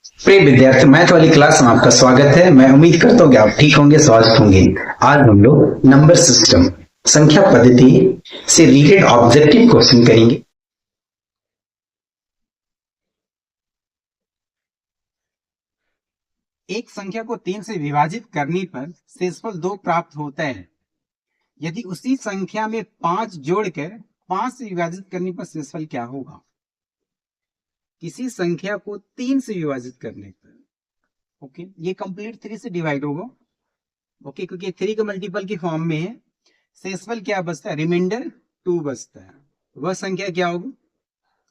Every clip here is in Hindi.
प्रिय विद्यार्थी, मैथ वाली क्लास में आपका स्वागत है। मैं उम्मीद करता हूँ कि आप ठीक होंगे, स्वागत होंगे। आज हम लोग नंबर सिस्टम संख्या पद्धति से रिलेटेड ऑब्जेक्टिव क्वेश्चन करेंगे। एक संख्या को 3 से विभाजित करने पर शेषफल 2 प्राप्त होता है। यदि उसी संख्या में 5 जोड़कर 5 से विभाजित करने पर शेषफल क्या होगा? किसी संख्या को 3 से विभाजित करने पर ओके, ये कंप्लीट 3 से डिवाइड होगा। ओके, क्योंकि 3 का मल्टीपल के फॉर्म में है। शेषफल क्या बचता है? रिमाइंडर 2 बचता है। वह संख्या क्या होगी?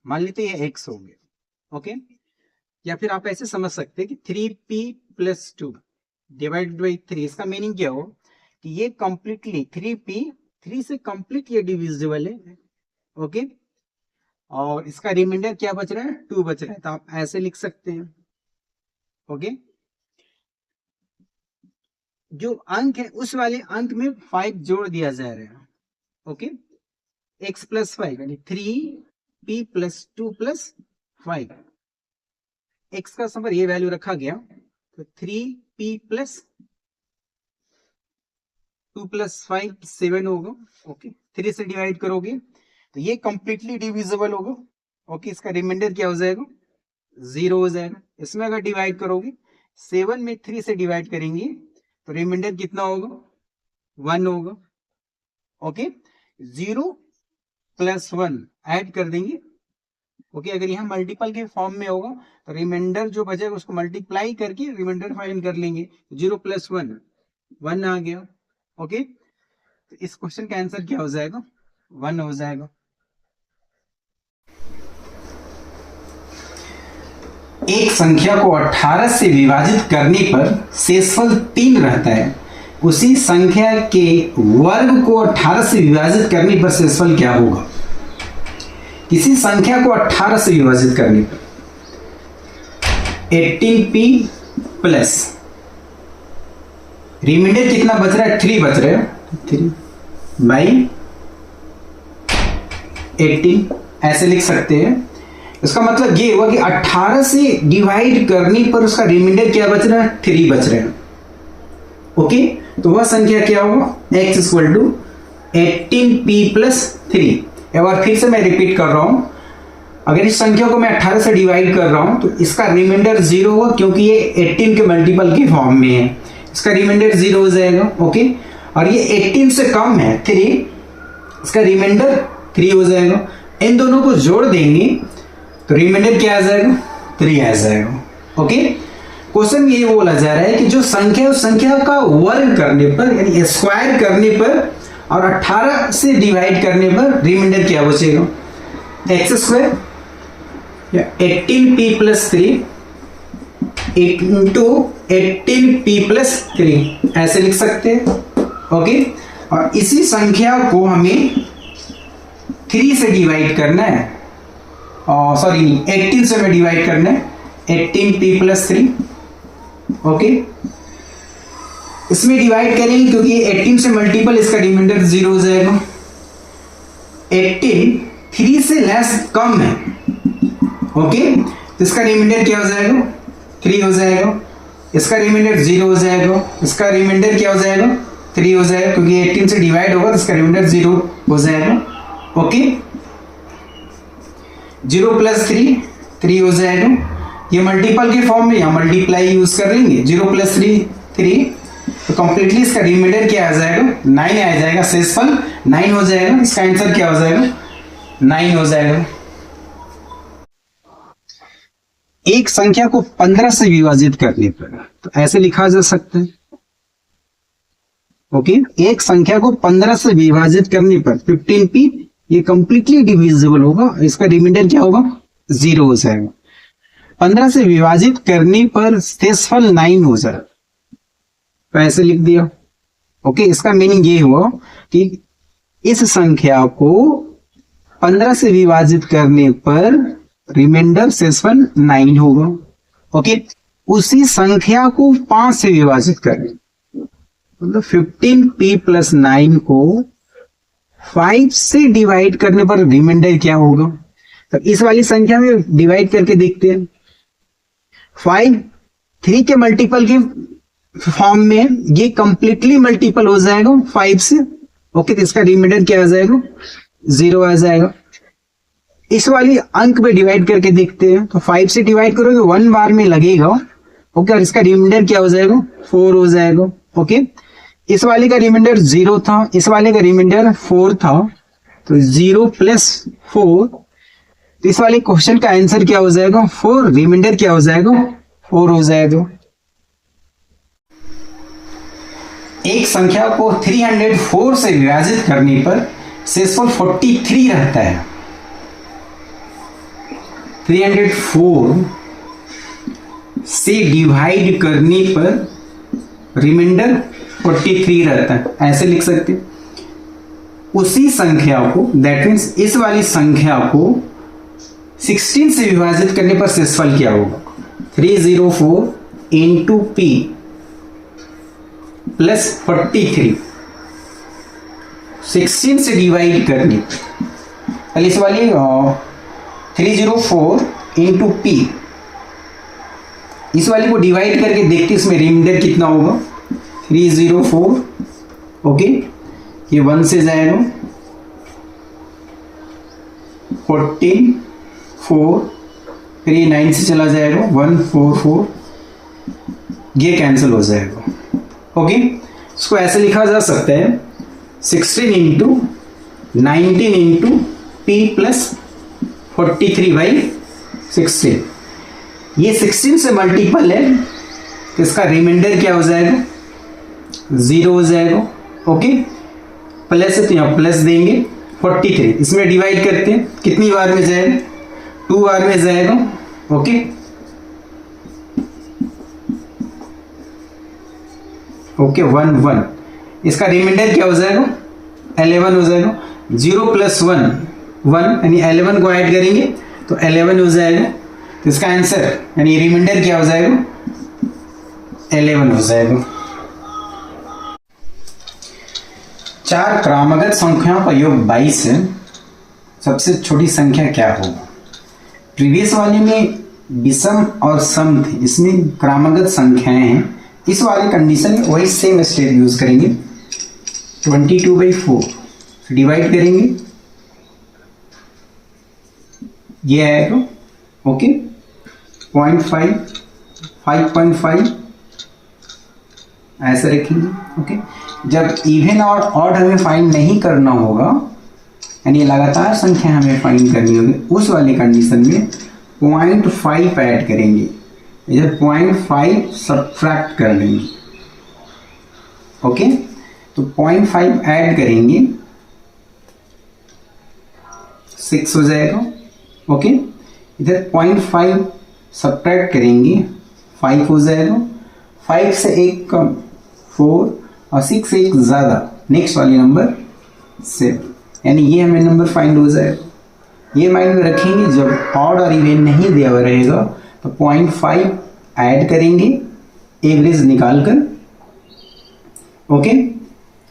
मान लेते हैं x हो गया। ओके, या फिर आप ऐसे समझ सकते हैं कि 3p + 2 डिवाइडेड बाई 3। इसका मीनिंग क्या हो कि ये कंप्लीटली 3p 3 से कंप्लीट ये डिविजिबल है। ओके, और इसका रिमाइंडर क्या बच रहा है? 2 बच रहा है। तो आप ऐसे लिख सकते हैं। ओके, जो अंक है उस वाले अंक में 5 जोड़ दिया जा रहा है। ओके, x + 5 यानी 3p + 2 + 5। x का समझ ये वैल्यू रखा गया, तो 3p + 2 + 5 7 होगा। ओके, 3 से डिवाइड करोगे तो ये कंप्लीटली डिविजिबल होगा। ओके, इसका रिमाइंडर क्या हो जाएगा? 0 हो जाएगा। इसमें अगर डिवाइड करोगे 7 में 3 से डिवाइड करेंगे तो रिमाइंडर कितना होगा? 1 होगा। ओके, 0 + 1 ऐड कर देंगे। ओके, अगर यहाँ मल्टीपल के फॉर्म में होगा तो रिमाइंडर जो बचेगा उसको मल्टीप्लाई करके रिमाइंडर फाइंड कर लेंगे। 0 + 1 1 आ गया। ओके, तो इस क्वेश्चन का आंसर क्या हो जाएगा? 1 हो जाएगा। एक संख्या को 18 से विभाजित करने पर शेषफल 3 रहता है। उसी संख्या के वर्ग को 18 से विभाजित करने पर शेषफल क्या होगा? किसी संख्या को 18 से विभाजित करने पर 18p प्लस रिमाइंडर कितना बच रहा है? 3 बच रहा है। 3 बाई 18 ऐसे लिख सकते हैं। इसका मतलब ये हुआ कि 18 से डिवाइड करने पर उसका रिमाइंडर क्या बच रहा है? 3 बच रहा है। ओके, तो वह संख्या क्या होगा? x = 18p + 3। एक बार फिर से मैं रिपीट कर रहा हूं, अगर इस संख्या को मैं 18 से डिवाइड कर रहा हूं तो इसका रिमाइंडर 0 होगा, क्योंकि ये 18 के मल्टीपल के फॉर्म में है। इसका रिमाइंडर 0 हो जाएगा। ओके, और ये 18 से कम है 3, इसका रिमाइंडर 3 हो जाएगा। इन दोनों को जोड़ देंगे तो रिमाइंडर क्या आ जाएगा? 3 आ जाएगा। ओके, क्वेश्चन ये बोला जा रहा है कि जो संख्या उस संख्या का वर्ग करने पर यानी स्क्वायर करने पर और 18 से डिवाइड करने पर रिमाइंडर क्या बचेगा? x² या 18p + 3 × 18p + 3 ऐसे लिख सकते हैं। ओके, और इसी संख्या को हमें 3 से डिवाइड करना है, और सॉरी 18 से हमें डिवाइड करना है। 18p + 3। ओके, इसमें डिवाइड करेंगे क्योंकि 18 से मल्टीपल, इसका रिमाइंडर 0 हो जाएगा। 18 3 से लेस कम है। ओके, तो इसका रिमाइंडर क्या हो जाएगा? 3 हो जाएगा। इसका रिमाइंडर 0 हो जाएगा। इसका रिमाइंडर क्या हो जाएगा? 3 हो जाएगा, क्योंकि 18 से डिवाइड होगा तो इसका रिमाइंडर 0 हो जाएगा। ओके, 0 + 3 3 हो जाएगा। ये मल्टीपल के फॉर्म में, यहाँ मल्टीप्लाई यूज कर लेंगे। 0 + 3 3, तो कंप्लीटली इसका रिमाइंडर क्या आ जाएगा? 9 आ जाएगा। शेषफल 9 हो जाएगा। इसका आंसर क्या हो जाएगा? 9 हो जाएगा। एक संख्या को 15 से विभाजित करने पर तो ऐसे लिखा जा सकता है। ओके, एक संख्या को 15 से विभाजित करने पर 15p ये कंप्लीटली डिविजिबल होगा। इसका रिमाइंडर क्या होगा? 0 हो जाएगा। 15 से विभाजित करने पर शेषफल 9 हो जाएगा, तो ऐसे लिख दिया। ओके, इसका मीनिंग ये हुआ कि इस संख्या को 15 से विभाजित करने पर रिमाइंडर शेषफल 9 होगा। ओके, उसी संख्या को 5 से विभाजित करें, मतलब 15p + 9 को 5 से डिवाइड करने पर रिमाइंडर क्या होगा? तो इस वाली संख्या में डिवाइड करके देखते हैं। 5 3 के मल्टीपल के फॉर्म में ये कंप्लीटली मल्टीपल हो जाएगा 5 से। ओके, तो इसका रिमाइंडर क्या आ जाएगा? 0 आ जाएगा। इस वाली अंक में डिवाइड करके देखते हैं, तो 5 से डिवाइड करोगे 1 बार में लगेगा। ओके, और इसका रिमाइंडर क्या हो जाएगा? 4 हो जाएगा। ओके, इस वाले का रिमाइंडर 0 था, इस वाले का रिमाइंडर 4 था, तो 0 + 4, तो इस वाले क्वेश्चन का आंसर क्या हो जाएगा? 4। रिमाइंडर क्या हो जाएगा? 4 हो जाएगा। एक संख्या को 304 से विभाजित करने पर शेषफल 43 रहता है। 304 से डिवाइड करने पर रिमाइंडर 43 रहता है, ऐसे लिख सकते हैं। उसी संख्या को, दैट मीन्स इस वाली संख्या को 16 से विभाजित करने पर शेषफल क्या होगा? 304 इंटू पी प्लस 43, 16 से डिवाइड करने, पहले इस वाली 304 इंटू पी, इस वाली को डिवाइड करके देखते इसमें रिमाइंडर कितना होगा? 304। ओके, ये 1 से जाएगा, 14 4, फिर ये 9 से चला जाएगा, 1 4 4, ये कैंसिल हो जाएगा। ओके, इसको ऐसे लिखा जा सकता है 16 इंटू 19 इंटू पी प्लस 43/16। ये 16 से मल्टीपल है, तो इसका रिमाइंडर क्या हो जाएगा? 0 हो जाएगा। ओके, प्लस है तो यहाँ प्लस देंगे, 43 इसमें डिवाइड करते हैं, कितनी बार में जाएगा? 2 बार में जाएगा। ओके, ओके 1 1, इसका रिमाइंडर क्या हो जाएगा? 11 हो जाएगा। 0 + 1 1, यानी 11 को ऐड करेंगे तो 11 हो जाएगा। तो इसका आंसर यानी रिमाइंडर क्या हो जाएगा? 11 हो जाएगा। 4 क्रमागत संख्याओं का योग 22 है, सबसे छोटी संख्या क्या होगा? प्रीवियस वाले में विषम और सम थे, इसमें क्रमागत संख्याएं हैं। इस वाले कंडीशन में वही सेम स्टेप यूज करेंगे। 22/4 डिवाइड करेंगे, ये आएगा। ओके, 0.5 5.5 ऐसे रखेंगे। ओके, जब इवन और ऑड हमें फाइंड नहीं करना होगा, यानी लगातार संख्या हमें फाइंड करनी होगी, उस वाली कंडीशन में 0.5 ऐड करेंगे, इधर 0.5 सब्ट्रैक्ट कर देंगे। ओके, तो 0.5 ऐड करेंगे, 6 हो जाएगा। ओके, इधर 0.5 सब्ट्रैक्ट करेंगे, 5 हो जाएगा। 5 से 1 कम 4 और 6 से 1 ज़्यादा, नेक्स्ट वाली नंबर 7, यानी ये हमें नंबर फाइंड हो जाएगा। ये माइंड में रखेंगे, जब ऑड और इवन नहीं दिया हुआ रहेगा तो 0.5 ऐड करेंगे एवरेज निकालकर। ओके,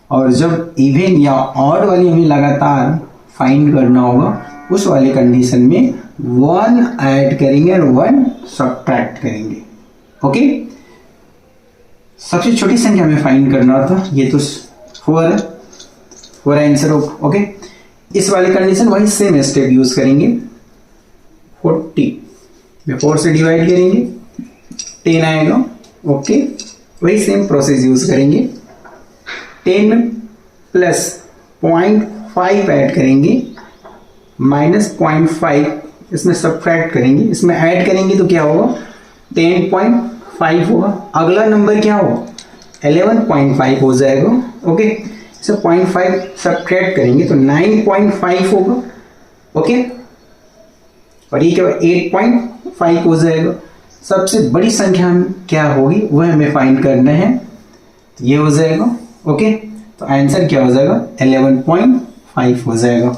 और जब इवन या ऑड वाली हमें लगातार फाइंड करना होगा, उस वाले कंडीशन में 1 ऐड करेंगे और 1 सब्ट्रैक्ट करेंगे। ओके, सबसे छोटी संख्या हमें फाइंड करना था, ये तो 4 है, 4 आंसर होगा। ओके, इस वाली कंडीशन वही सेम स्टेप यूज करेंगे। 40 में 4 से डिवाइड करेंगे, 10 आएगा। ओके, वही सेम प्रोसेस यूज करेंगे। 10 प्लस 0.5 ऐड करेंगे, माइनस 0.5 इसमें सब्ट्रैक्ट करेंगे, इसमें ऐड करेंगे तो क्या होगा? 10.5 होगा। अगला नंबर क्या होगा? 11.5 हो जाएगा। ओके, इसे 0.5 सब्ट्रैक्ट करेंगे तो 9.5 होगा। ओके, और ये क्या 8.5 हो जाएगा। सबसे बड़ी संख्या क्या होगी वह हमें फाइंड करना है, तो ये हो जाएगा। ओके, तो आंसर क्या हो जाएगा? 11.5 हो जाएगा।